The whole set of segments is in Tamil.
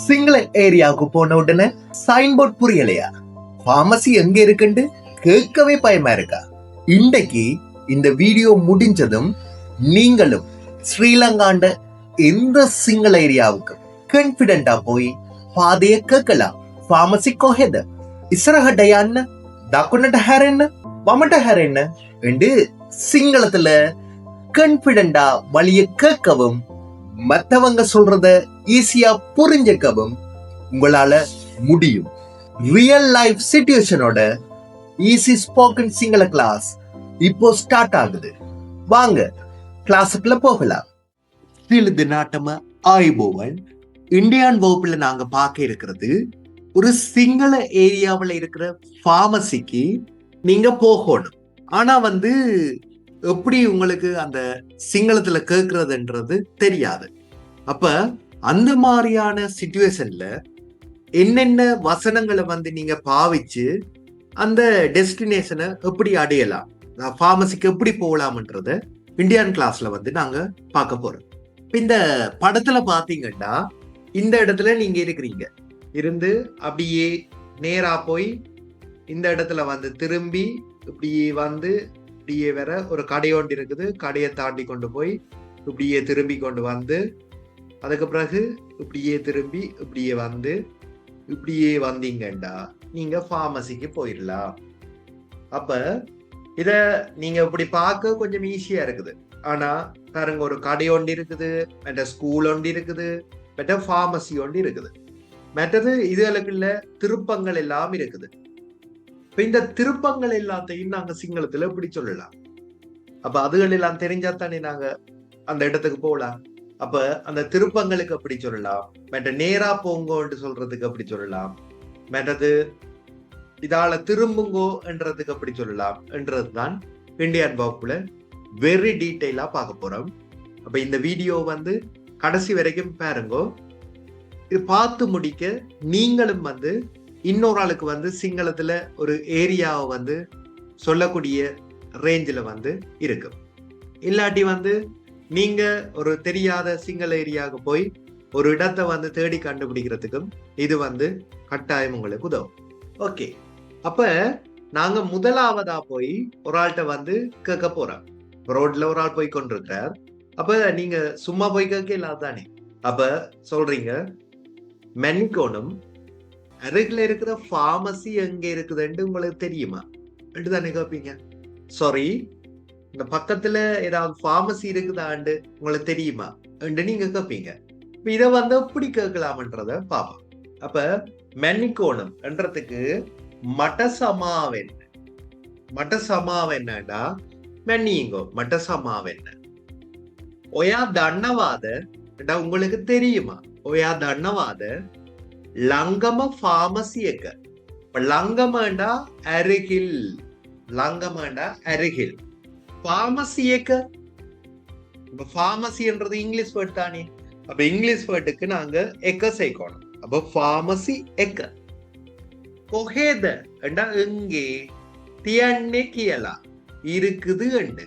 சிங்கள ஏரியாவுக்கு போன உடனே சைன் போர்ட் புரியலையா? பார்மசி எங்க இருக்குன்னு கேட்கவே பயமா இருக்கா? இன்றைக்கு இந்த வீடியோ முடிஞ்சதும் நீங்களும் ஸ்ரீலங்காண்ட எந்த சிங்கள ஏரியாவுக்கு கான்பிடென்டா போய் பாதைய கேட்கலாம். பார்மசி கொஹெத இசரஹ டயான்னு தக்குனட்ட ஹேரன்னு வமட்ட ஹேரன்னு என்று சிங்களத்துல கான்பிடென்டா வழிய கேட்கவும் மத்தவங்க சொல்றத ஈஸியா புரிஞ்சுக்கவும் உங்களால முடியும். ரியல் லைஃப் சிச்சுவேஷனோட ஈஸி ஸ்போக்கன் சிங்கள கிளாஸ் இப்போ ஸ்டார்ட் ஆகுது. வாங்க கிளாஸுக்குள்ள போகலாம். சிறிது நாட்டமா ஆய்போவன் இந்தியான் வகுப்புல நாங்க பார்க்க இருக்கிறது ஒரு சிங்கள ஏரியாவில் இருக்கிற பார்மசிக்கு நீங்க போகணும். ஆனா எப்படி உங்களுக்கு அந்த சிங்களத்துல கேட்கறதுன்றது தெரியாது. அப்ப அந்த மாதிரியான சிச்சுவேஷன்ல என்னென்ன வசனங்களை நீங்க பாவிச்சு அந்த டெஸ்டினேஷனை எப்படி அடையலாம், பார்மசிக்கு எப்படி போகலாம்ன்றத இந்தியன் கிளாஸ்ல நாங்க பார்க்க போறோம். இந்த படத்துல பாத்தீங்கன்னா இந்த இடத்துல நீங்க இருக்கிறீங்க, இருந்து அப்படியே நேரா போய் இந்த இடத்துல திரும்பி இப்படியே இப்படியே வேற ஒரு கடை ஒன்று இருக்குது. கடையை தாண்டி கொண்டு போய் இப்படியே திரும்பி கொண்டு அதுக்கு பிறகு இப்படியே திரும்பி இப்படியே வந்தீங்கண்டா நீங்க பார்மசிக்கு போயிடலாம். அப்ப இத நீங்க இப்படி பார்க்க கொஞ்சம் ஈஸியா இருக்குது. ஆனா பாருங்க, ஒரு கடை ஒன்று இருக்குது, மற்ற ஸ்கூல் ஒன்று இருக்குது, மற்ற பார்மசி ஒன்று இருக்குது, மற்றது இதுகளுக்குள்ள திருப்பங்கள் எல்லாம் இருக்குது. இப்ப இந்த திருப்பங்கள் எல்லாத்தையும் நாங்க சிங்களத்துல எப்படி சொல்லலாம்? அப்ப அதுகள் எல்லாம் தெரிஞ்சாத்தானே நாங்க அந்த இடத்துக்கு போகலாம். அப்ப அந்த திருப்பங்களுக்கு அப்படி சொல்லலாம், மற்ற நேரா போங்கோன்னு சொல்றதுக்கு அப்படி சொல்லலாம், மற்றது இதால திரும்புங்கோ என்றதுக்கு அப்படி சொல்லலாம் என்றதுதான் இந்தியன் வகுப்புல வெரி டீட்டெயிலா பார்க்க போறோம். அப்ப இந்த வீடியோ கடைசி வரைக்கும் பாருங்கோ. இது பார்த்து முடிக்க நீங்களும் இன்னொரு ஆளுக்கு சிங்களத்துல ஒரு ஏரியாவை சொல்லக்கூடிய ரேஞ்சில இருக்கும். இல்லாட்டி நீங்க ஒரு தெரியாத சிங்கள ஏரியாவுக்கு போய் ஒரு இடத்தை தேடி கண்டுபிடிக்கிறதுக்கும் இது கட்டாயம் உங்களுக்கு உதவும். ஓகே, அப்ப நாங்க முதலாவதா போய் ஒரு ஆள்கிட்ட கேட்க போறோம். ரோட்ல ஒரு ஆள் போய் கொண்டிருக்கிறார். அப்ப நீங்க சும்மா போய் கேட்க இல்லாதானே? அப்ப சொல்றீங்க, மென்கோனும் அருகில் இருக்கிற பார்மசி எங்க இருக்குதுன்னு உங்களுக்கு தெரியுமா தானே கேட்பீங்க. சாரி, இந்த பக்கத்துல ஏதாவது பார்மசி இருக்குதாண்டு உங்களுக்கு தெரியுமா என்று நீங்க கேட்பீங்க. இத எப்படி கேட்கலாம்ன்றத பாப்போம். அப்ப மென்கோனும் என்றதுக்கு மட்டசமாவென்னடா மென்னிங்கோ மட்டசமாவென்ன ஒயா தன்னவாத உங்களுக்கு தெரியுமா? ஒயா தன்னவாத லங்கம பார்மசியக்க. லங்கமண்டா அருகில், லங்கமண்டா அருகில், பார்மசியக்க. இப்ப பார்மசின்றது இங்கிலீஷ் வேர்ட் தானே. அப்ப இங்கிலீஷ் வேர்டுக்கு நாங்க எக்க சேர்க்கணும். அப்ப பார்மசி எக்க. கொஹேத எங்கே, தியன்னே கியலா இருக்குது அண்டு.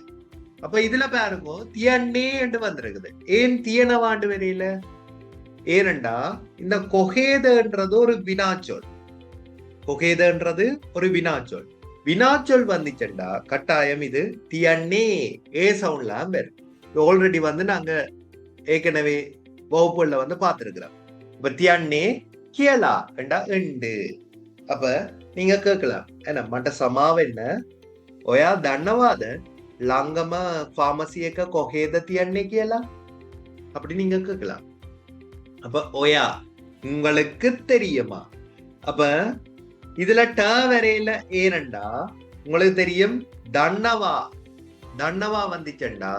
அப்ப இதுல பாருங்க, தியன்னே என்று வந்திருக்குது. ஏன் தியனவாண்டு வரையில? ஏனண்டா இந்த கொஹேதன்றது ஒரு வினாச்சொல். கொஹேதன்றது ஒரு வினாச்சொல். வினாச்சொல் வந்துச்சுண்டா கட்டாயம் இது தியன்னே ஏ சவுண்ட்லாம் வரும். ஆல்ரெடி நாங்க ஏற்கனவே வகுப்புல பார்த்திருக்கிறோம். இப்ப தியன்னே கியலா என்றா எண்டு. அப்ப நீங்க கேட்கலாம், என்ன மட்ட சமாவென்ன ஒயா தன்னவாத லங்கம பார்மசியக்க கொஹேத தியன்னே கியலா அப்படி நீங்க கேட்கலாம். அப்ப ஒயா உங்களுக்கு தெரியுமா? அப்ப இதுல ட வரையில ஏனண்டா உங்களுக்கு தெரியும், தன்னவா தன்னவா வந்துச்சண்டா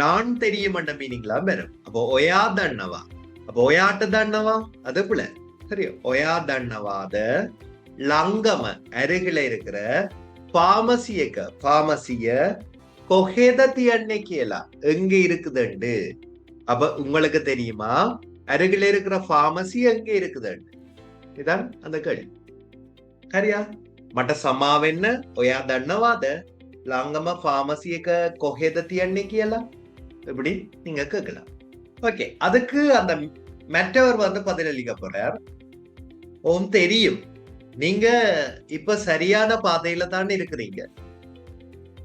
நான் தெரியும் மீனிங்லாம் வரும். அப்போ ஒயா தன்னவா. அப்போ ஒயாட்ட தன்னவா அது போல சரி. ஒயா தன்னவாத லங்கம அருகில இருக்கிற பார்மசியக்க பார்மசிய கொஹேதத்தி அன்னைக்கேலா எங்க இருக்குதுண்டு. அப்ப உங்களுக்கு தெரியுமா அருகில இருக்கிற பார்மசி எங்க இருக்குதுண்டு? இதான் அந்த கேள்வி. சரியா? මට සමාවෙන්න ඔයා දන්නවාද லாங்கமா பார்மசியக்க கொஹேத தியன்னே කියලා இப்படி நீங்க கேட்கலாம். ஓகே, அதுக்கு அந்த மற்றவர் வந்து பதிலளிக்க போறார், ஓம் தெரியும், நீங்க இப்ப சரியான பாதையில தான் இருக்கிறீங்க.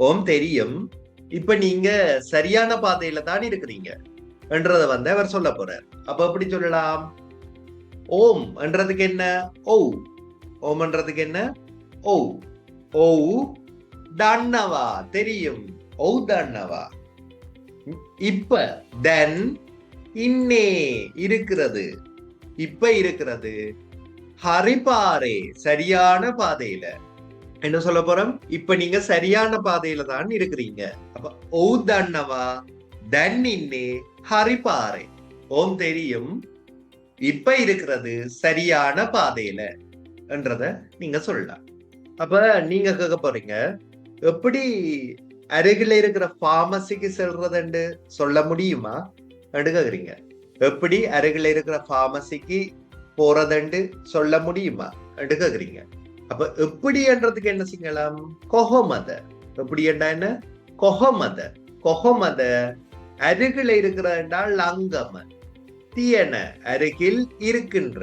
ஓம் தெரியும், இப்ப நீங்க சரியான பாதையில தான் இருக்கிறீங்க என்றதை வந்து அவர் சொல்ல போறார். அப்ப எப்படி சொல்லலாம்? ஓம் என்றதுக்கு என்ன? ஓ. ஓம் என்றதுக்கு என்ன? ஓ. ஓ தன்னவா தெரியும், ஓ தன்னவா. இப்ப தென் இன்னே இருக்கிறது, இப்ப இருக்கிறது. ஹரிபாரே சரியான பாதையில. என்ன சொல்ல போறோம்? இப்ப நீங்க சரியான பாதையில தான் இருக்கிறீங்க. அப்ப ஓ தன்னவா தென் இன்னே ஹரிபாரே. ஓம் தெரியும், இப்ப இருக்கிறது சரியான பாதையில என்றத நீங்க சொல்லலாம். அப்ப நீங்க கேட்க போறீங்க, எப்படி அருகில இருக்கிற பார்மசிக்கு செல்றதுன்னு சொல்ல முடியுமா கேக்குறீங்க. எப்படி அருகில இருக்கிற பார்மசிக்கு போறதுன்னு சொல்ல முடியுமா கேக்குறீங்க. அப்ப எப்படின்றதுக்கு என்ன செய்யலாம்? கொஹமத. எப்படி என்ன? கொஹமத. கொஹமத அருகில இருக்கிற என்றால் லங்கம. தியன அருகில் இருக்கின்ற.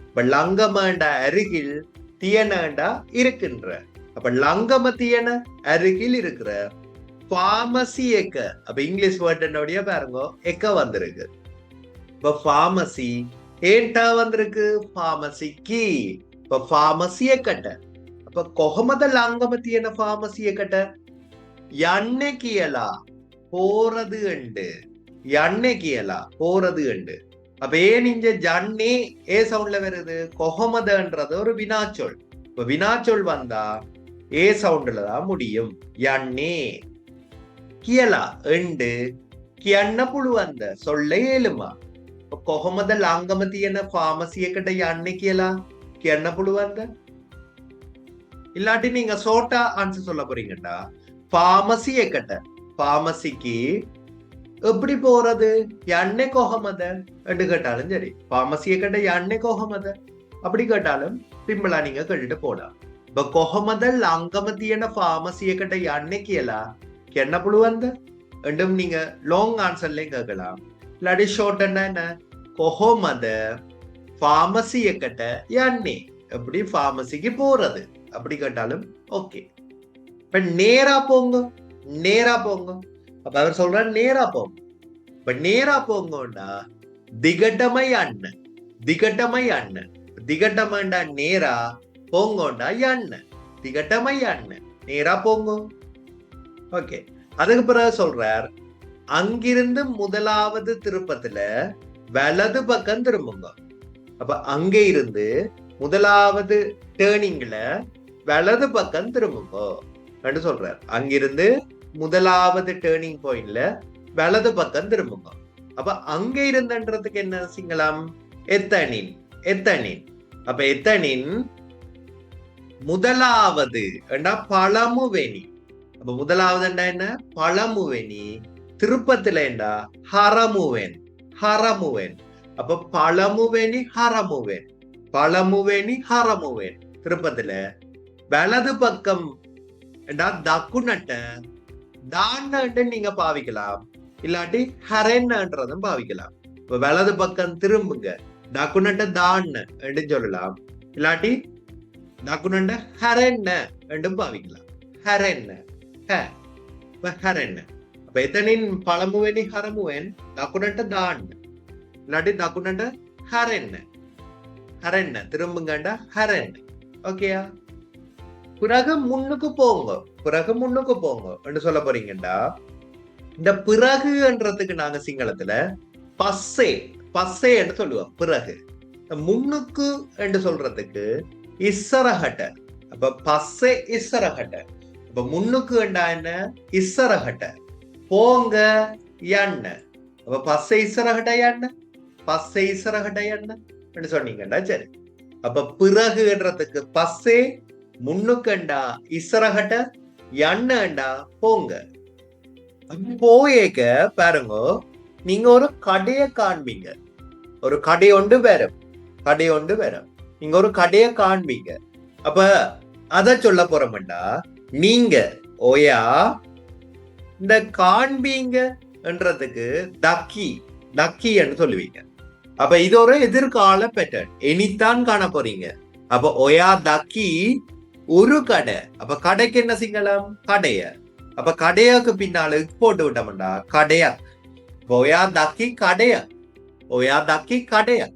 இப்ப லங்கமண்டா அருகில், தியனண்டா இருக்கின்ற. அப்ப லங்கம தியன அருகில் இருக்கிற. பார்மசி எக்க. அப்ப இங்கிலீஷ் வேர்டுடைய பாருங்க, எக்க வந்திருக்கு. இப்ப பார்மசி ஏன்டா வந்திருக்கு? பார்மசிக்கு. இப்ப பார்மசி எக்கட்ட. அப்ப கொஹமத லங்கம தியன பார்மசி எக்கட்ட. யன்னை கியலா போறது உண்டு. யன்னை கியலா போறது உண்டு. அப்ப ஏன் இங்க ஜன்னே ஏ சவுண்ட்ல வருது? கொஹமதன்றது ஒரு வினாச்சொல். இப்ப வினாச்சொல் வந்தா ஏ சவுண்ட்ல தான் முடியும். யன்னே கியலா உண்டு. கியன்ன புழு வந்த சொல்ல ஏழுமா. கொஹமத லாங்கமத்தியன பார்மசிய கிட்ட யன்னை கியலா கியன்ன புழு வந்த. இல்லாட்டி நீங்க சோட்டா ஆன்சர் சொல்ல போறீங்கடா, பார்மசிய கிட்ட. பார்மசிக்கு எப்படி போறது? எண்ணெய் கோகமத என்று கேட்டாலும் சரி, பார்மசியை கேட்ட எண்ணெய் கோகமத அப்படி கேட்டாலும் சிம்பிளா நீங்க கேட்டுட்டு போலாம். இப்ப கொஹமதல் அங்கமத்தியன பார்மசியை கேட்ட எண்ணெய்க்கு எல்லாம் என்ன புழு வந்த என்றும் நீங்க லாங் ஆன்சர்லயும் கேட்கலாம். இல்லாட்டி ஷார்ட் என்ன? கொஹமத பார்மசியை கேட்ட எண்ணெய் எப்படி பார்மசிக்கு போறது அப்படி கேட்டாலும் ஓகே. இப்ப நேரா போங்க, நேரா போங்க. அப்ப அவர் சொல்ற நேரா போங்க. இப்ப நேரா போங்கன்னா திகட்டமை அண்ணன். திகட்டமை அண்ணன். திகட்டமண்டா நேரா, போங்கோண்டா அண்ணன். திகட்டமை அண்ணன் நேரா போங்க. ஓகே. அதுக்கு பிறகு சொல்றார், அங்கிருந்து முதலாவது திருப்பத்துல வலது பக்கம் திரும்புங்க. அப்ப அங்க இருந்து முதலாவது டேர்னிங்ல வலது பக்கம் திரும்புங்க சொல்றார். அங்கிருந்து முதலாவது டேர்னிங் பாயிண்ட்ல வலது பக்கம் திரும்புங்க. அப்ப அங்க இருந்தன்றதுக்கு என்ன சிங்களம்? எத்தனின். எத்தனின். அப்ப எத்தனின் முதலாவது பழமுவேணி. அப்ப முதலாவது என்ன? பழமுவேணி. திருப்பத்துல என்ன? ஹரமுவேன். ஹரமுவேன். அப்ப பழமுவேணி ஹரமுவேன். பழமுவேணி ஹரமுவேன். திருப்பத்துல வலது பக்கம் தக்குனட்ட தான்னு நீங்க பாவிக்கலாம், இல்லாட்டி ஹரேன்றதும் பாவிக்கலாம். இப்ப வலது பக்கம் திரும்புங்க, டக்குனட்ட தான்னு சொல்லலாம், இல்லாட்டி டக்குனட்ட ஹரேன்ன என்றும் பாவிக்கலாம். ஹரேன்ன ஹரேன்ன. அப்ப எத்தனின் பழமுவேனி ஹரமுவேன் டக்குனட்ட தான், இல்லாட்டி டக்குனட்ட ஹரேன்ன. ஹரேன்ன திரும்புங்கண்டா ஹரேன். ஓகேயா? பிறகு முன்னுக்கு போங்க. பிறகு முன்னுக்கு போங்க என்று சொல்ல போறீங்கடா. இந்த பிறகுன்றதுக்கு நாங்க சிங்களத்துல பஸ்ஸே பஸ்ஸே என்று சொல்லுவோம். பிறகு முன்னுக்கு என்று சொல்றதுக்கு இஸ்ஸரஹட்ட. அப்ப பஸ்ஸே இஸ்ஸரஹட்ட. அப்ப முன்னுக்கு என்ன? இஸ்ஸரஹட்ட. போங்க என்ன. அப்ப பஸ்ஸே இஸ்ஸரஹட்ட என்ன? பஸ்ஸே இஸ்ஸரஹட்ட என்ன சொன்னீங்கடா. சரி. அப்ப பிறகுன்றதுக்கு பஸ்ஸே, முன்னுக்கண்டா இஸ்ஸரஹட்ட, எண்ணண்டா போங்க. போயேக்க பாருங்க, நீங்க ஒரு கடைய காண்பீங்க. ஒரு கடை ஒன்று வரும். கடை ஒன்று வரும். நீங்க ஒரு கடைய காண்பீங்க. அப்ப அத சொல்ல போறோம்டா, நீங்க ஓயா இந்த காண்பீங்க என்றதுக்கு தக்கி தக்கின்னு சொல்லுவீங்க. அப்ப இது ஒரு எதிர்கால பேட்டர்ன், இனித்தான் காண போறீங்க. அப்ப ஒயா தக்கி ஒரு கடை, அப்ப கடைக்கு என்ன சிங்களம்? கடைய. அப்ப கடையாக்கு பின்னால போட்டு விட்டோம்டா கடையா. ஒயா தக்கி கடையா, ஒயா தக்கி கடையா.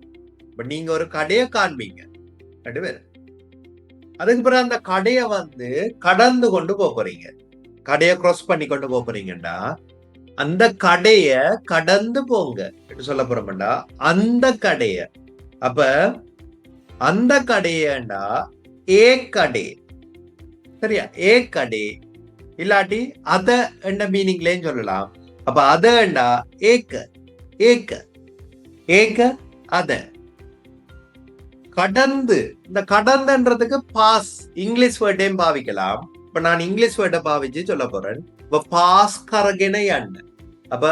இப்ப நீங்க ஒரு கடைய காண்பீங்க ரெண்டு பேர். அதுக்கு பிறகு அந்த கடைய கடந்து கொண்டு போறீங்க, கடைய கிராஸ் பண்ணி கொண்டு போறீங்கடா. அந்த கடைய கடந்து போங்க சொல்ல போறோம்டா அந்த கடைய. அப்ப அந்த கடையண்டா ஏ கடை, சரியா? ஏ கடை இல்லாட்டி அத என்ன மீனிங்லயும் சொல்லலாம். அப்ப அதண்டா ஏக்க, ஏக்க ஏக்க அத. கடந்து, இந்த கடந்துன்றதுக்கு பாஸ் இங்கிலீஷ் வேர்டையும் பாவிக்கலாம். இப்ப நான் இங்கிலீஷ் வேர்டை பாவிச்சு சொல்ல போறேன். இப்ப பாஸ் கரகென அண்ண. அப்ப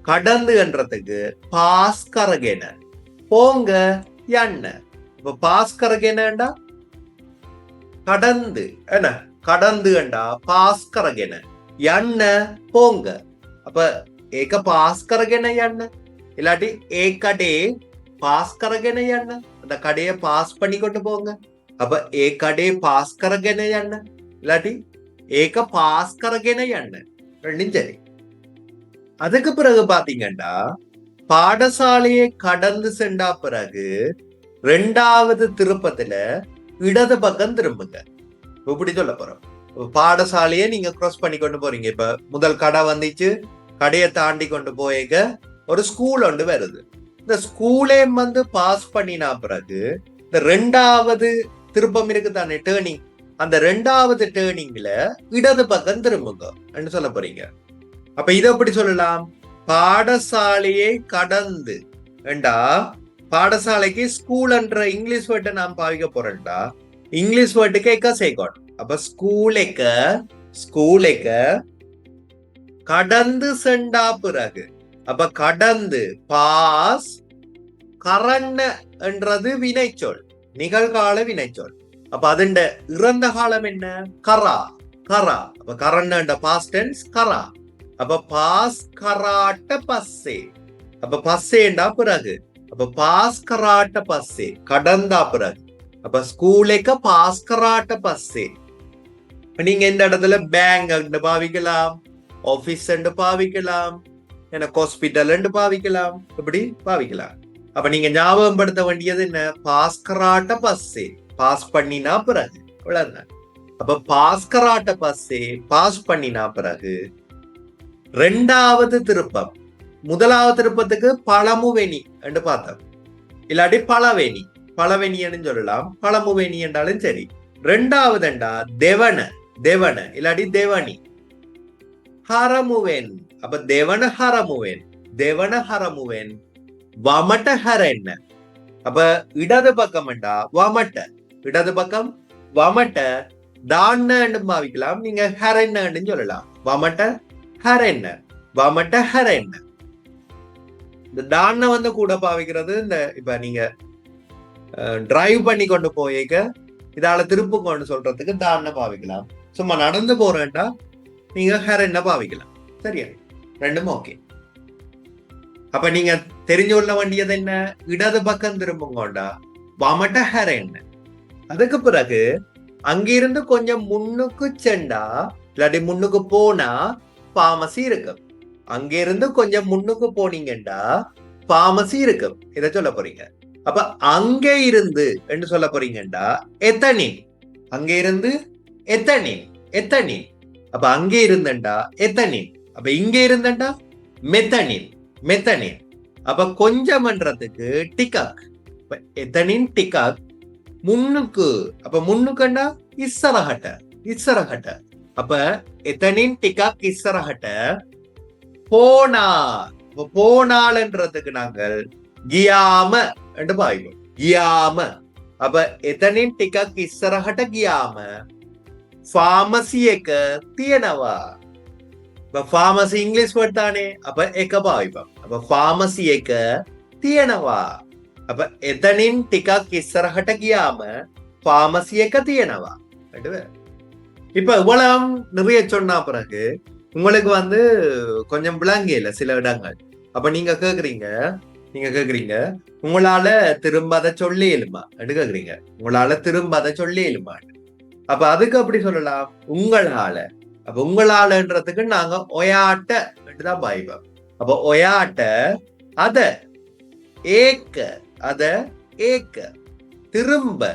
கடந்து என்றதுக்கு பாஸ் கரகென போங்க அண்ண. இப்ப பாஸ் கரகெனண்டா கடந்து, என்ன கடந்து அண்டா பாஸ் கரகென அண்ண போங்க. அப்ப ஏக பாஸ் கரகென அண்ண இல்லாட்டி ஏகடே பாஸ் கரகென அண்ண, அந்த கடையை பாஸ் பண்ணி கொண்டு போங்க. அப்ப ஏகடே பாஸ் கரகென அண்ண இல்லாட்டி ஏக பாஸ் கரகென அண்ண, ரெண்டும் சரி. அதுக்கு பிறகு பாத்தீங்கன்னா பாடசாலையை கடந்து சென்றா பிறகு 2வது திருப்பத்துல இடது பக்கம் திரும்புங்க. இப்படி சொல்ல போறோம். பாடசாலையை நீங்க கிராஸ் பண்ணி கொண்டு போறீங்க. இப்ப முதல் கடை வந்துச்சு, கடையை தாண்டி கொண்டு போயீங்க, ஒரு ஸ்கூல் ஒன்று வருது. இந்த ஸ்கூலே பாஸ் பண்ணினா பிறகு இந்த 2வது திருப்பம் இருக்கு தானே, டேர்னிங். அந்த 2வது டேர்னிங்ல இடது பக்கம் திரும்புங்க சொல்ல போறீங்க. அப்ப இதை எப்படி சொல்லலாம்? பாடசாலையை கடந்து ஏண்டா, பாடசாலைக்கு ஸ்கூல் என்ற இங்கிலீஷ் வேர்டை நான் பாவிக்க போறேன்டா. இங்கிலீஷ் வேர்டுக்கு எக்க சேர்க்கணும். அப்ப ஸ்கூலுக்க, ஸ்கூலுக்க கடந்து சென்றா பிறகு, அப்ப கடந்து பாஸ், கரண்ண என்றது வினைச்சொல், நிகழ்கால வினைச்சொல். அப்ப அதுண்ட இறந்த காலம் என்ன? கரா, கரா. அப்ப கரண்ண பாஸ்ட் டென்ஸ் கரா. அப்ப பாஸ் கராட்ட பஸ்ஸே. அப்ப பஸ்ஸேண்டா பிறகு, அப்ப பாஸ் கராட்ட பஸ்ஸே கடந்தா பிறகு. அப்ப ஸ்கூலுக்கு பாஸ் கராட்ட பஸ்ஸே. நீங்க இந்த இடத்துல பேங்க் பாவிக்கலாம், ஆபீஸ் பாவிக்கலாம், எனக்கு ஹாஸ்பிட்டல் பாவிக்கலாம், இப்படி பாவிக்கலாம். அப்ப நீங்க ஞாபகம் படுத்த வேண்டியது என்ன? பாஸ் கராட்ட பஸ்ஸே, பாஸ் பண்ணினா பிறகு. அப்ப பாஸ் கராட்ட பஸ்ஸே பாஸ் பண்ணினா பிறகு 2வது திருப்பம். 1வது திருப்பத்துக்கு பழமுவேணி என்று பார்த்தோம், இல்லாட்டி பழவேணி, பழவேணின்னு சொல்லலாம், பழமுவேணி என்றாலும் சரி. 2வதுண்டா தேவன, தேவன இல்லாட்டி தேவனி, ஹரமுவேன். அப்ப தேவன ஹரமுவேன், தேவன ஹரமுவேன், வமட்ட ஹரஎன்ன. அப்ப இடது பக்கம் வமட்ட, இடது பக்கம் வமட்ட தான்னு பாவிக்கலாம், நீங்க ஹரன்னு சொல்லலாம். வமட்ட ஹரஎன்ன, வமட்ட ஹரஎன்ன. இந்த தான கூட பாவிக்கிறது இந்த, இப்ப நீங்க டிரைவ் பண்ணி கொண்டு போயிக்க இதால திருப்பு கொண்டு சொல்றதுக்கு தான பாவிக்கலாம். சும்மா நடந்து போறேன்டா நீங்க ஹரன்ன பாவிக்கலாம். சரியா? ரெண்டும் ஓகே. அப்ப நீங்க தெரிஞ்சு கொள்ள வேண்டியது என்ன? இடது பக்கம் திரும்புங்கோண்டா வமட்ட ஹரன். அதுக்கு பிறகு அங்கிருந்து கொஞ்சம் முன்னுக்கு சென்றா, இல்லாட்டி முன்னுக்கு போனா பார்மசி இருக்கும். அங்கிருந்து கொஞ்சம் முன்னுக்கு போனீங்கண்டா பார்மசி இருக்கும். இதை சொல்ல போறீங்க. அப்ப அங்க இருந்து என்று சொல்ல போறீங்கடா எத்தனின், அங்க இருந்து எத்தனின், எத்தனின். அப்ப அங்கே இருந்தண்டா எத்தனின், அப்ப இங்க இருந்தண்டா மெத்தனின், மெத்தனின். அப்ப கொஞ்சம்ன்றதுக்கு டிகாக், எத்தனின் டிகாக். முன்னுக்கு, அப்ப முன்னுக்குண்டா இஸ்ஸரஹட்ட, இஸ்ஸரஹட்ட. அப்ப எத்தனின் டிகாக் இஸ்ஸரஹட்ட. போனா, போனால்ன்றதுக்கு நாங்கள் கியாம என்று பாய்வோம், கியாம. அப்ப එතනින් ටිකක් ඉස්සරහට ගියාම ෆාමසි එක තියෙනවා. ෆාමසි ඉංග්‍රීසි වර්ඩ් தானே, அப்ப එක பாவிப்போம். அப்ப ෆාමසි එක තියෙනවා. அப்ப එතනින් ටිකක් ඉස්සරහට ගියාම ෆාමසි එක තියෙනවා. இப்ப இவ்வளவு நிறைய சொன்னா பிறகு உங்களுக்கு கொஞ்சம் விளங்கல சில இடங்கள். அப்ப நீங்க கேக்குறீங்க, நீங்க கேக்குறீங்க உங்களால திரும்ப அதை சொல்லி இயலுமா கேக்குறீங்க, உங்களால திரும்ப அதை சொல்லி இயலுமா. அப்ப அதுக்கு அப்படி சொல்லலாம் உங்களால. அப்ப உங்களாலன்றதுக்கு நாங்க ஒயாட்ட தான் பாய்ப்போம். அப்ப ஒயாட்ட அத ஏக்க அத ஏக்க திரும்ப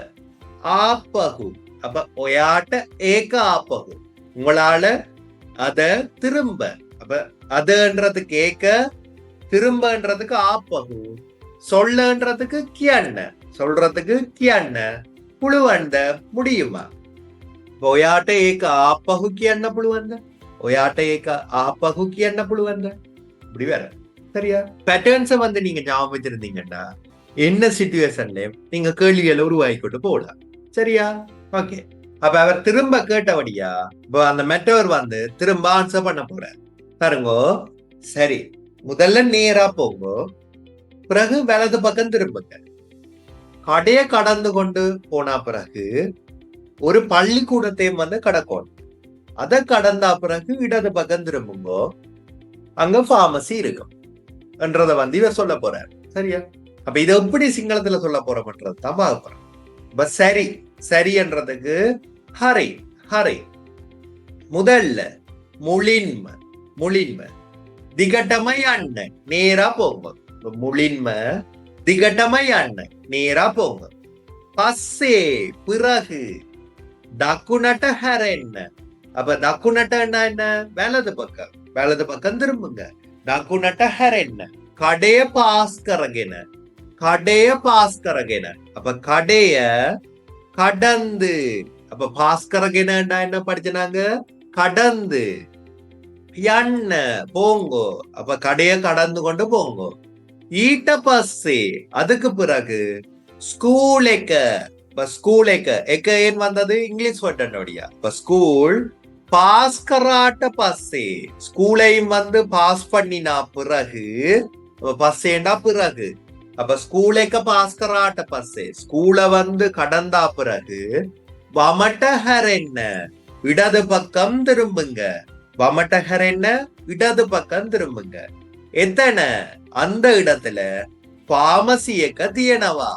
ஆப்பகு. அப்ப ஒயாட்ட ஏக்க ஆப்பகு உங்களால அத திரும்ப. அப்ப அதுன்றதுக்கு ஏக்க, திரும்பன்றதுக்கு ஆப்பகு, சொல்லன்றதுக்கு கியண்ண, சொல்றதுக்கு கியண்ண, புழுவண்ட முடியுமா. ඔයාට ඒක ආපහු කියන්න පුළුවන්ද? ඔයාට ඒක ආපහு කියන්න පුළුවන්ද? இப்படி வேற. சரியா? பேட்டர்ன்ஸை வந்து நீங்க ஞாபகம் வச்சிருந்தீங்கன்னா என்ன சிச்சுவேஷன்லயும் நீங்க கேள்விகளை உருவாக்கிட்டு போகலாம். சரியா? ஓகே. அப்ப அவர் திரும்ப கேட்டபடியா இப்போ அந்த மெட்டவர் வந்து திரும்ப ஆன்சர் பண்ண போறார். பாருங்கோ. சரி, முதல்ல நேரா போங்கோ, பிறகு வலது பக்கம் திரும்புங்க. கடையை கடந்து கொண்டு போனா பிறகு ஒரு பள்ளிக்கூடத்தையும் வந்து கடக்கணும். அதை கடந்தா பிறகு இடது பக்கம் திரும்புங்கோ, அங்க பார்மசி இருக்கும் என்றத வந்து இவர் சொல்ல போறார். சரியா? அப்ப இதை எப்படி சிங்களத்துல சொல்ல போறோம்ன்றது தான் பார்க்க போறோம். இப்ப சரி, சரி என்றதுக்கு ஹரை ஹரை. முதல்ல முளின்ம முளின்ம திகட்டமை அண்ணன் நேரா போங்க. முளின்ம திகட்டமை அண்ணன் நேரா போங்க. பஸ்ஸே பிறகு டக்குனட்ட ஹரென்ன. அப்ப டக்குனட்டன்னா என்ன? வலது பக்கம், வலது பக்கம் திரும்புங்க. டக்குனட்ட ஹரென்ன கடைய பாஸ் கரகென, கடைய பாஸ் கரகென. அப்ப கடைய கடந்து. அப்ப பாஸ் கரகெனா என்ன படிச்சனாங்க? கடந்து. யண்ண போங்கோ. அப்ப கடைய கடந்து கொண்டு போங்கோ. ஈட்ட பஸ்ஸே அதுக்கு பிறகு ஸ்கூலேக்க. இப்ப ஸ்கூல் எக்க ஏன் வந்தது? இங்கிலீஷ் வேர்டனுடைய. இப்ப ஸ்கூல் பாஸ் கராட்ட பஸ்ஸே, ஸ்கூலையும் வந்து பாஸ் பண்ணினா பிறகு பஸ்ஸேண்டா பிறகு. அப்ப ஸ்கூலேக்க பாஸ் கராட்ட பஸ்ஸே, ஸ்கூலை வந்து கடந்தா பிறகு வமட்டஹர் என்ன? இடது பக்கம் திரும்புங்க. வமட்டஹர் என்ன? இடது பக்கம் திரும்புங்க. எத்தனை? அந்த இடத்துல பார்மசி எக்க தியனவா.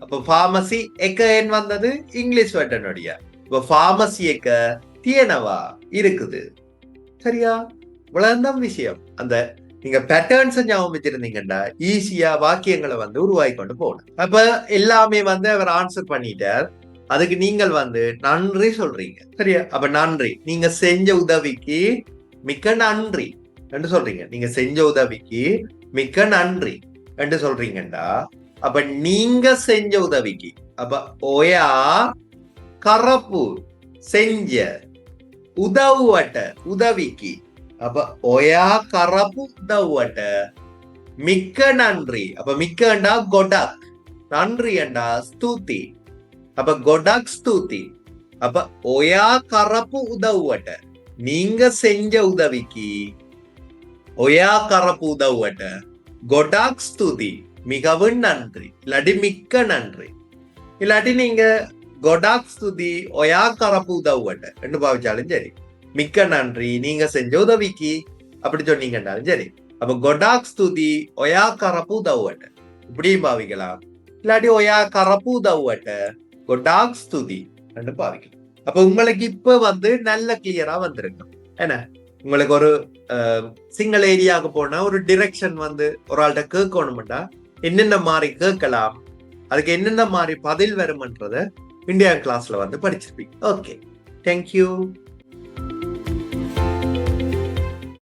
அப்ப பார்மசி எக்க ஏன் வந்தது? இங்கிலீஷ் வேர்டனுடைய. இப்ப பார்மசி எக்க தியனவா இருக்குது. சரியா? இவ்வளவுதான் விஷயம். அந்த நீங்க பேட்டர்ன்ஸ் ஞாபகம் வச்சிருந்தீங்கன்னா ஈஸியா வாக்கியங்களை வந்து உருவாக்கி கொண்டு போகணும். அப்ப எல்லாமே வந்து அவர் ஆன்சர் பண்ணிட்டார். அதுக்கு நீங்கள் வந்து நன்றி சொல்றீங்க. சரியா? அப்ப நன்றி, நீங்க செஞ்ச உதவிக்கு மிக்க நன்றி என்று சொல்றீங்க. நீங்க செஞ்ச உதவிக்கு மிக்க நன்றி என்று சொல்றீங்கடா. அப்ப நீங்க செஞ்ச உதவிக்கு, அப்ப ஒயா கரப்பு செஞ்ச, உதவுவட்ட உதவிக்கு, அப்ப ஒயா கரப்பு உதவுவட்ட மிக்க நன்றி. அப்ப மிக்கண்டா கொடாக், நன்றி என்றா ஸ்தூதி. அப்ப கொடாக் ஸ்தூதி. அப்ப ஒயா கரப்பு உதவுவட்ட நீங்க செஞ்ச உதவிக்கு ஒயா கரப்பு உதவுவட்ட கொடாக் ஸ்தூதி மிகவும் நன்றி, இல்லாட்டி மிக்க நன்றி. இல்லாட்டி நீங்க கொடாக் ஸ்துதி ஒயா கரப்பு உதவுவட்ட என்று பாவிச்சாலும் சரி. மிக்க நன்றி நீங்க செஞ்ச உதவிக்கு அப்படி சொன்னீங்கன்னாலும் சரி. அப்ப கொடாக் ஸ்துதி ஒயா கரப்பு உதவுவட்ட இப்படியும் பாவிக்கலாம். இல்லாட்டி ஒயா கரப்பு உதவுவட்ட கொடாக் ஸ்துதி என்று பாவிக்கலாம். அப்ப உங்களுக்கு இப்ப வந்து நல்ல கிளியரா வந்திருக்கும். என்ன, உங்களுக்கு ஒரு சிங்கிள் ஏரியாவுக்கு போனா ஒரு டிரெக்ஷன் வந்து ஒரு ஆள்கிட்ட கேட்கணும்டா என்னென்ன மாதிரி கேட்கலாம், அதுக்கு என்னென்ன மாதிரி பதில் வரும்ன்றத இந்தியா கிளாஸ்ல வந்து படிச்சிருப்பீங்க. Okay, thank you.